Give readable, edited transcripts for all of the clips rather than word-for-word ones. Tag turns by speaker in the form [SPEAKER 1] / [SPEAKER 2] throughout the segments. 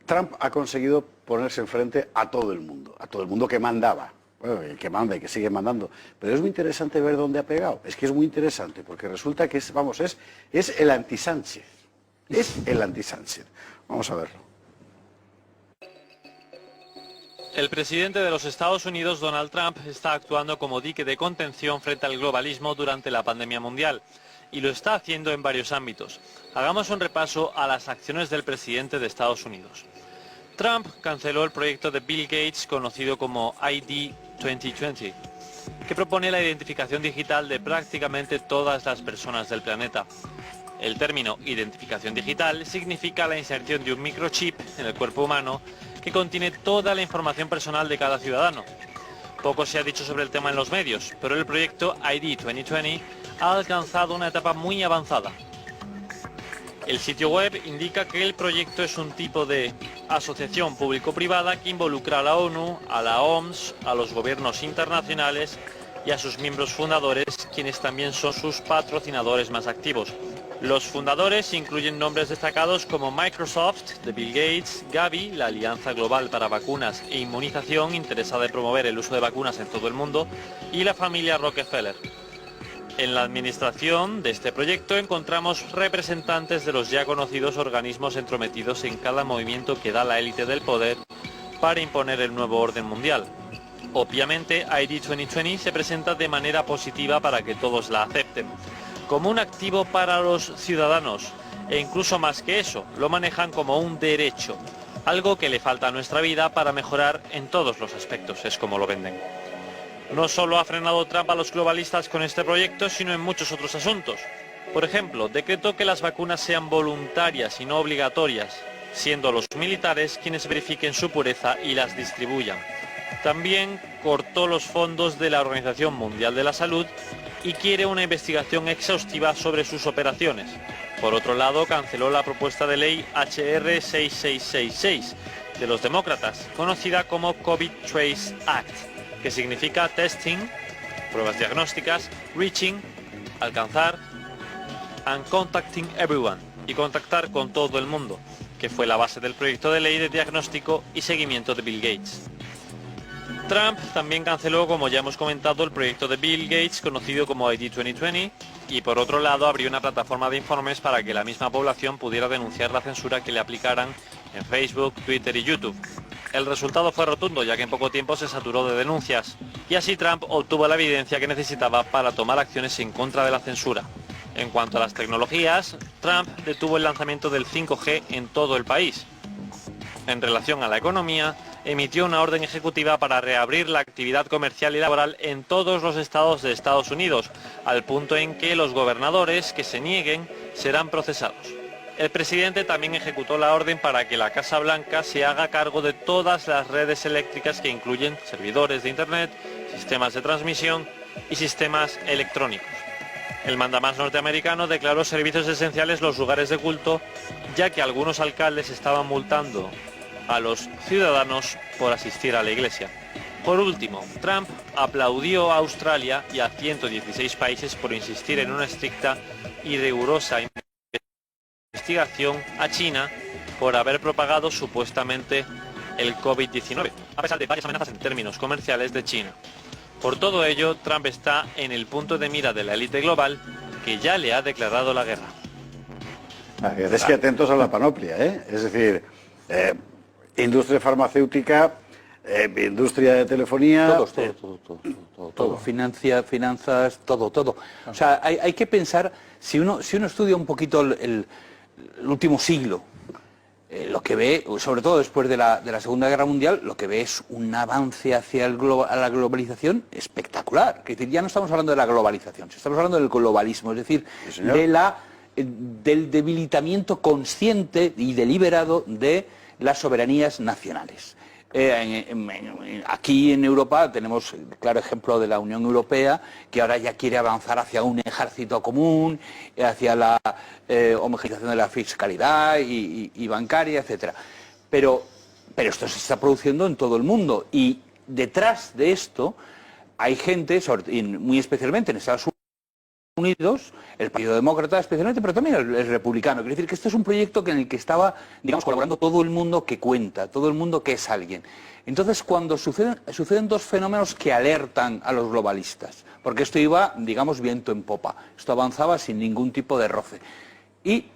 [SPEAKER 1] Trump ha conseguido ponerse enfrente a todo el mundo que mandaba. Bueno, el que manda y que sigue mandando. Pero es muy interesante ver dónde ha pegado. Es que es muy interesante, porque resulta que es el anti-Sánchez. Es el anti-Sánchez. Vamos a verlo.
[SPEAKER 2] El presidente de los Estados Unidos, Donald Trump, está actuando como dique de contención frente al globalismo durante la pandemia mundial. Y lo está haciendo en varios ámbitos. Hagamos un repaso a las acciones del presidente de Estados Unidos. Trump canceló el proyecto de Bill Gates, conocido como ID 2020, que propone la identificación digital de prácticamente todas las personas del planeta. El término identificación digital significa la inserción de un microchip en el cuerpo humano que contiene toda la información personal de cada ciudadano. Poco se ha dicho sobre el tema en los medios, pero el proyecto ID 2020 ha alcanzado una etapa muy avanzada. El sitio web indica que el proyecto es un tipo de asociación público-privada que involucra a la ONU, a la OMS, a los gobiernos internacionales y a sus miembros fundadores, quienes también son sus patrocinadores más activos. Los fundadores incluyen nombres destacados como Microsoft, de Bill Gates, Gavi, la Alianza Global para Vacunas e Inmunización, interesada en promover el uso de vacunas en todo el mundo, y la familia Rockefeller. En la administración de este proyecto encontramos representantes de los ya conocidos organismos entrometidos en cada movimiento que da la élite del poder para imponer el nuevo orden mundial. Obviamente, ID 2020 se presenta de manera positiva para que todos la acepten, como un activo para los ciudadanos, e incluso más que eso, lo manejan como un derecho, algo que le falta a nuestra vida para mejorar en todos los aspectos, es como lo venden. No solo ha frenado Trump a los globalistas con este proyecto, sino en muchos otros asuntos. Por ejemplo, decretó que las vacunas sean voluntarias y no obligatorias, siendo los militares quienes verifiquen su pureza y las distribuyan. También cortó los fondos de la Organización Mundial de la Salud y quiere una investigación exhaustiva sobre sus operaciones. Por otro lado, canceló la propuesta de ley HR 6666 de los demócratas, conocida como COVID Trace Act, que significa testing, pruebas diagnósticas, reaching, alcanzar, and contacting everyone, y contactar con todo el mundo, que fue la base del proyecto de ley de diagnóstico y seguimiento de Bill Gates. Trump también canceló, como ya hemos comentado, el proyecto de Bill Gates, conocido como ID 2020, y por otro lado abrió una plataforma de informes para que la misma población pudiera denunciar la censura que le aplicaran en Facebook, Twitter y YouTube. El resultado fue rotundo, ya que en poco tiempo se saturó de denuncias, y así Trump obtuvo la evidencia que necesitaba para tomar acciones en contra de la censura. En cuanto a las tecnologías, Trump detuvo el lanzamiento del 5G en todo el país. En relación a la economía, emitió una orden ejecutiva para reabrir la actividad comercial y laboral en todos los estados de Estados Unidos, al punto en que los gobernadores que se nieguen serán procesados. El presidente también ejecutó la orden para que la Casa Blanca se haga cargo de todas las redes eléctricas que incluyen servidores de Internet, sistemas de transmisión y sistemas electrónicos. El mandamás norteamericano declaró servicios esenciales los lugares de culto, ya que algunos alcaldes estaban multando a los ciudadanos por asistir a la iglesia. Por último, Trump aplaudió a Australia y a 116 países por insistir en una estricta y rigurosa investigación a China por haber propagado supuestamente el COVID-19, a pesar de varias amenazas en términos comerciales de China. Por todo ello, Trump está en el punto de mira de la élite global, que ya le ha declarado la guerra.
[SPEAKER 1] Es que atentos a la panoplia, ¿eh? Es decir, industria farmacéutica, industria de telefonía...
[SPEAKER 3] Todo. Finanzas, todo. O sea, hay que pensar, si uno estudia un poquito el último siglo, lo que ve, sobre todo después de la Segunda Guerra Mundial, lo que ve es un avance hacia la globalización espectacular. Que ya no estamos hablando de la globalización, estamos hablando del globalismo, es decir,
[SPEAKER 1] sí,
[SPEAKER 3] del debilitamiento consciente y deliberado de las soberanías nacionales. Aquí en Europa tenemos el claro ejemplo de la Unión Europea, que ahora ya quiere avanzar hacia un ejército común, hacia la homogeneización de la fiscalidad y bancaria, etcétera. Pero esto se está produciendo en todo el mundo, y detrás de esto hay gente, muy especialmente en Estados Unidos, el Partido Demócrata especialmente, pero también el Republicano. Quiere decir que este es un proyecto en el que estaba, digamos, colaborando todo el mundo que cuenta, todo el mundo que es alguien. Entonces, cuando suceden dos fenómenos que alertan a los globalistas, porque esto iba, digamos, viento en popa, esto avanzaba sin ningún tipo de roce. Y,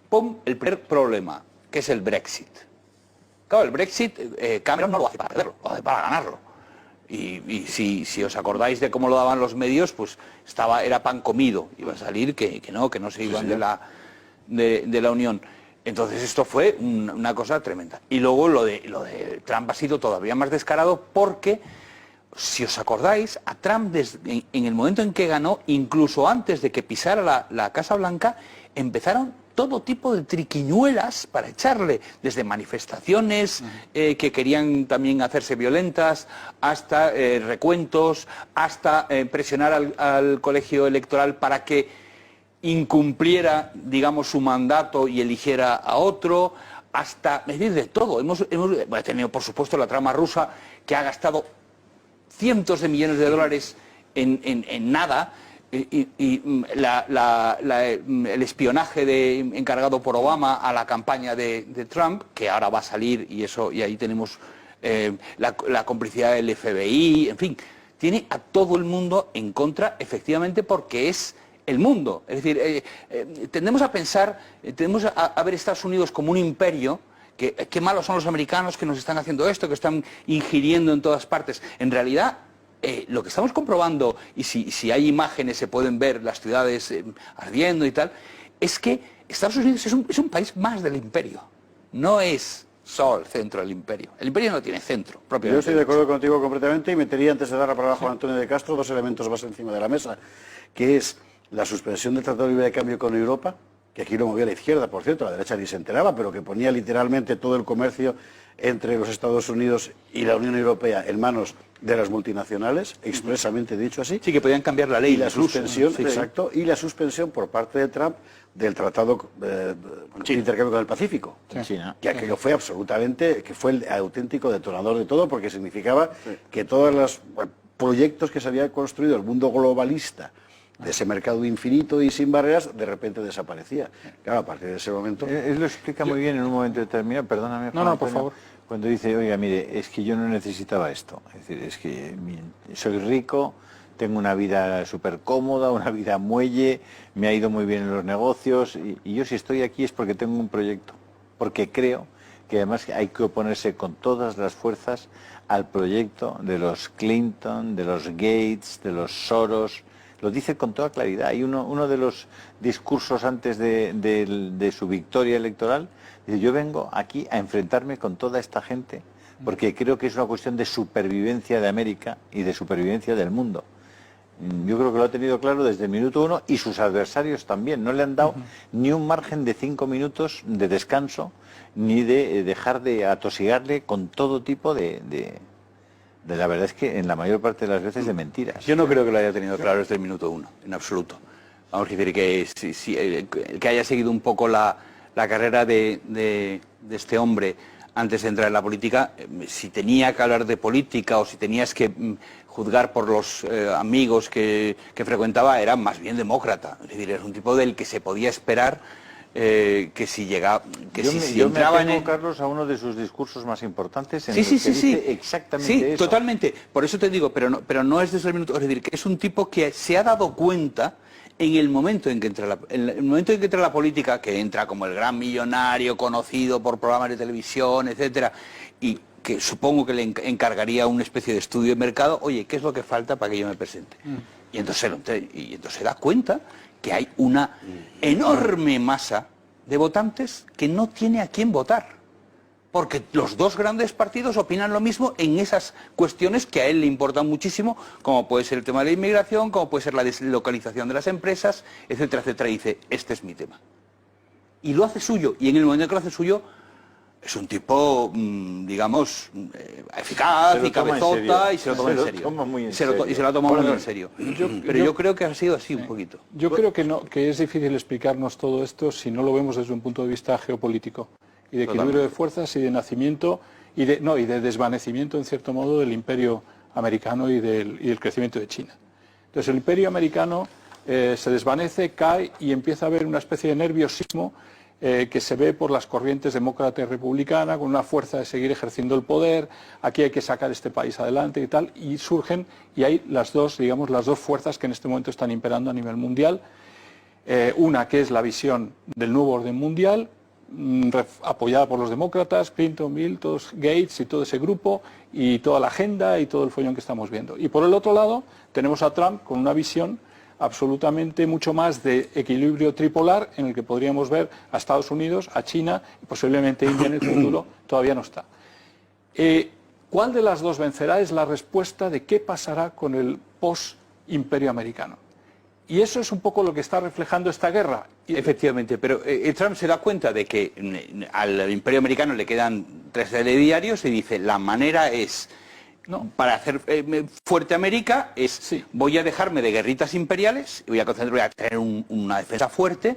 [SPEAKER 3] ¡pum!, el primer problema, que es el Brexit. Claro, el Brexit, Cameron no lo hace para perderlo, lo hace para ganarlo. Y si os acordáis de cómo lo daban los medios, pues era pan comido, iba a salir que no se iban de la Unión. Entonces esto fue una cosa tremenda. Y luego lo de Trump ha sido todavía más descarado porque, si os acordáis, a Trump en el momento en que ganó, incluso antes de que pisara la Casa Blanca, empezaron todo tipo de triquiñuelas para echarle, desde manifestaciones que querían también hacerse violentas, hasta recuentos, hasta presionar al colegio electoral para que incumpliera, digamos, su mandato y eligiera a otro, hasta, es decir, de todo. Hemos tenido, por supuesto, la trama rusa, que ha gastado cientos de millones de dólares en nada, y el espionaje encargado por Obama a la campaña de Trump, que ahora va a salir, y ahí tenemos la complicidad del FBI, en fin, tiene a todo el mundo en contra, efectivamente, porque es el mundo. Es decir, tendemos a pensar, tendemos a ver Estados Unidos como un imperio, qué malos son los americanos que nos están haciendo esto, que están ingiriendo en todas partes. En realidad, lo que estamos comprobando, y si hay imágenes se pueden ver las ciudades ardiendo y tal, es que Estados Unidos es un país más del imperio, no es solo el centro del imperio. El imperio no tiene centro, propiamente.
[SPEAKER 1] Yo estoy de acuerdo contigo completamente y metería, antes de dar la palabra a Juan Antonio de Castro, dos elementos más encima de la mesa, que es la suspensión del Tratado de Libre de Cambio con Europa, que aquí lo movía la izquierda, por cierto, la derecha ni se enteraba, pero que ponía literalmente todo el comercio entre los Estados Unidos y la Unión Europea en manos de las multinacionales, expresamente dicho así.
[SPEAKER 3] Sí, que podían cambiar la ley.
[SPEAKER 1] Y la suspensión, exacto, y la suspensión por parte de Trump del Tratado de Intercambio con el Pacífico, que aquello fue absolutamente, que fue el auténtico detonador de todo, porque significaba que todos los proyectos que se había construido el mundo globalista, de ese mercado infinito y sin barreras, de repente desaparecía. Claro, a partir de ese momento...
[SPEAKER 4] Él lo explica muy bien en un momento determinado, perdóname.
[SPEAKER 3] No, por favor.
[SPEAKER 4] Cuando dice, oiga, mire, es que yo no necesitaba esto. Es decir, es que soy rico, tengo una vida súper cómoda, una vida muelle, me ha ido muy bien en los negocios, y yo si estoy aquí es porque tengo un proyecto, porque creo que además hay que oponerse con todas las fuerzas al proyecto de los Clinton, de los Gates, de los Soros. Lo dice con toda claridad. Hay uno de los discursos antes de su victoria electoral, dice, yo vengo aquí a enfrentarme con toda esta gente, porque creo que es una cuestión de supervivencia de América y de supervivencia del mundo. Yo creo que lo ha tenido claro desde el minuto uno, y sus adversarios también. No le han dado ni un margen de 5 minutos de descanso, ni de dejar de atosigarle con todo tipo la verdad es que en la mayor parte de las veces de mentiras.
[SPEAKER 3] Yo no creo que lo haya tenido claro desde el minuto uno, en absoluto. Vamos a decir que el que haya seguido un poco la carrera de este hombre antes de entrar en la política, si tenía que hablar de política o si tenías que juzgar por los amigos que frecuentaba, era más bien demócrata. Es decir, era un tipo del que se podía esperar que si llegaba,
[SPEAKER 4] yo entraba en Carlos, a uno de sus discursos más importantes en dice exactamente eso.
[SPEAKER 3] Totalmente. Por eso te digo, pero no es desde el minuto. Es decir, que es un tipo que se ha dado cuenta en el momento en que entra la política, que entra como el gran millonario conocido por programas de televisión, etcétera, y que supongo que le encargaría una especie de estudio de mercado. Oye, ¿qué es lo que falta para que yo me presente? Y entonces se da cuenta que hay una enorme masa de votantes que no tiene a quién votar, porque los dos grandes partidos opinan lo mismo en esas cuestiones que a él le importan muchísimo, como puede ser el tema de la inmigración, como puede ser la deslocalización de las empresas, etcétera, etcétera. Y dice, este es mi tema. Y lo hace suyo, y en el momento que lo hace suyo, es un tipo, digamos, eficaz y cabezota, y se lo toma en serio. Y se lo ha tomado muy en serio. Pero yo creo que ha sido así un poquito.
[SPEAKER 5] Yo creo que es difícil explicarnos todo esto si no lo vemos desde un punto de vista geopolítico y de equilibrio de fuerzas y de nacimiento y de desvanecimiento, en cierto modo, del imperio americano y del crecimiento de China. Entonces el imperio americano se desvanece, cae y empieza a haber una especie de nerviosismo que se ve por las corrientes demócrata y republicana, con una fuerza de seguir ejerciendo el poder, aquí hay que sacar este país adelante y tal, y surgen, y hay las dos fuerzas que en este momento están imperando a nivel mundial. Una que es la visión del nuevo orden mundial, apoyada por los demócratas, Clinton, Bill, todos, Gates y todo ese grupo, y toda la agenda y todo el follón que estamos viendo. Y por el otro lado tenemos a Trump con una visión absolutamente mucho más de equilibrio tripolar, en el que podríamos ver a Estados Unidos, a China y posiblemente India en el futuro. Todavía no está. ¿Cuál de las dos vencerá? Es la respuesta de qué pasará con el post-imperio americano. Y eso es un poco lo que está reflejando esta guerra.
[SPEAKER 3] Efectivamente, pero Trump se da cuenta de que al imperio americano le quedan 3 telediarios y dice, la manera es... No, para hacer fuerte América es,
[SPEAKER 5] sí,
[SPEAKER 3] voy a dejarme de guerritas imperiales, voy a tener una defensa fuerte,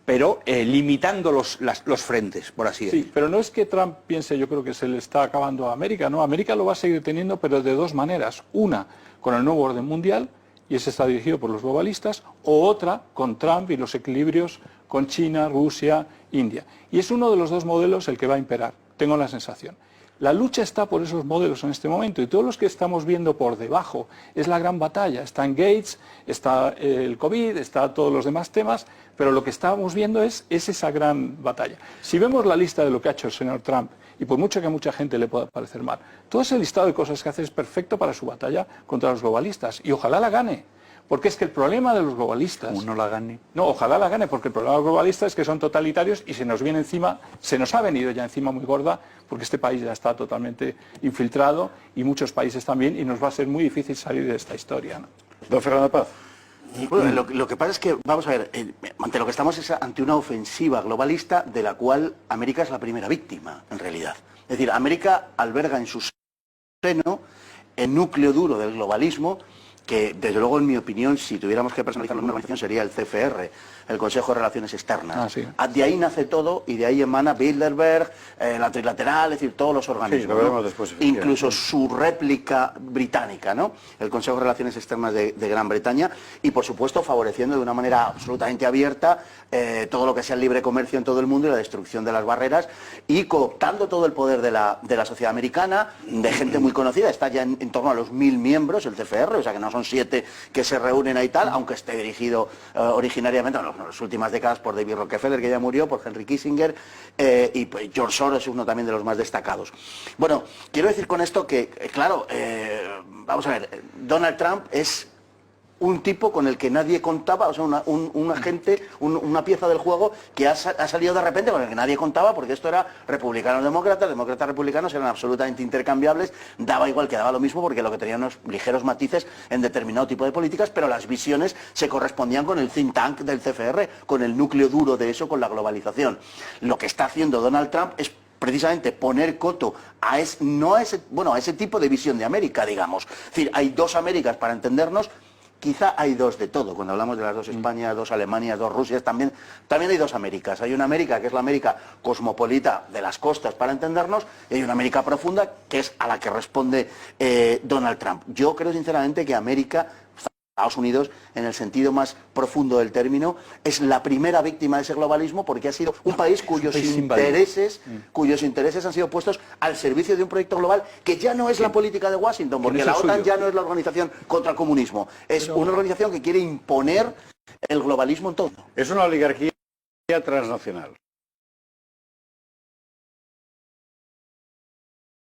[SPEAKER 3] pero limitando los frentes, por así decirlo.
[SPEAKER 5] Sí, pero no es que Trump piense, yo creo que se le está acabando a América, no, América lo va a seguir teniendo, pero de dos maneras. Una, con el nuevo orden mundial, y ese está dirigido por los globalistas, o otra, con Trump y los equilibrios con China, Rusia, India. Y es uno de los dos modelos el que va a imperar, tengo la sensación. La lucha está por esos modelos en este momento y todos los que estamos viendo por debajo es la gran batalla. Está en Gates, está el COVID, está todos los demás temas, pero lo que estamos viendo es esa gran batalla. Si vemos la lista de lo que ha hecho el señor Trump, y por mucho que a mucha gente le pueda parecer mal, todo ese listado de cosas que hace es perfecto para su batalla contra los globalistas y ojalá la gane. Porque es que el problema de los globalistas...
[SPEAKER 3] ¿Cómo no la gane?
[SPEAKER 5] No, ojalá la gane, porque el problema de los globalistas es que son totalitarios y se nos viene encima, se nos ha venido ya encima muy gorda, porque este país ya está totalmente infiltrado y muchos países también, y nos va a ser muy difícil salir de esta historia, ¿no?
[SPEAKER 1] Don Fernando Paz.
[SPEAKER 6] Bueno, lo que pasa es que, vamos a ver, ante lo que estamos es ante una ofensiva globalista de la cual América es la primera víctima, en realidad. Es decir, América alberga en su seno el núcleo duro del globalismo, que desde luego en mi opinión, si tuviéramos que personalizarlo en una organización, sería el CFR, el Consejo de Relaciones Externas.
[SPEAKER 5] Sí.
[SPEAKER 6] De ahí nace todo y de ahí emana Bilderberg, la trilateral, es decir, todos los organismos.
[SPEAKER 1] Sí, lo veremos después,
[SPEAKER 6] Incluso su réplica británica, ¿no? El Consejo de Relaciones Externas de Gran Bretaña, y por supuesto favoreciendo de una manera absolutamente abierta todo lo que sea el libre comercio en todo el mundo y la destrucción de las barreras, y cooptando todo el poder de la sociedad americana, de gente muy conocida. Está ya en torno a los 1000 miembros el CFR, o sea que no son 7 que se reúnen ahí tal, aunque esté dirigido originariamente en las últimas décadas por David Rockefeller, que ya murió, por Henry Kissinger, y pues George Soros es uno también de los más destacados. Bueno, quiero decir con esto que, claro, vamos a ver, Donald Trump es un tipo con el que nadie contaba, o sea, un agente, una pieza del juego que ha salido de repente, con el que nadie contaba, porque esto era republicanos-demócratas, demócratas-republicanos, eran absolutamente intercambiables, daba igual que daba lo mismo, porque lo que tenían unos ligeros matices en determinado tipo de políticas, pero las visiones se correspondían con el think tank del CFR, con el núcleo duro de eso, con la globalización. Lo que está haciendo Donald Trump es precisamente poner coto a ese tipo de visión de América, digamos. Es decir, hay dos Américas para entendernos. Quizá hay dos de todo, cuando hablamos de las dos Españas, dos Alemanias, dos Rusias, también hay dos Américas. Hay una América que es la América cosmopolita de las costas, para entendernos, y hay una América profunda que es a la que responde Donald Trump. Yo creo sinceramente que América, Estados Unidos, en el sentido más profundo del término, es la primera víctima de ese globalismo, porque ha sido un país cuyos intereses han sido puestos al servicio de un proyecto global que ya no es la política de Washington, porque la OTAN ya no es la organización contra el comunismo, es una organización que quiere imponer el globalismo en todo.
[SPEAKER 1] Es una oligarquía transnacional.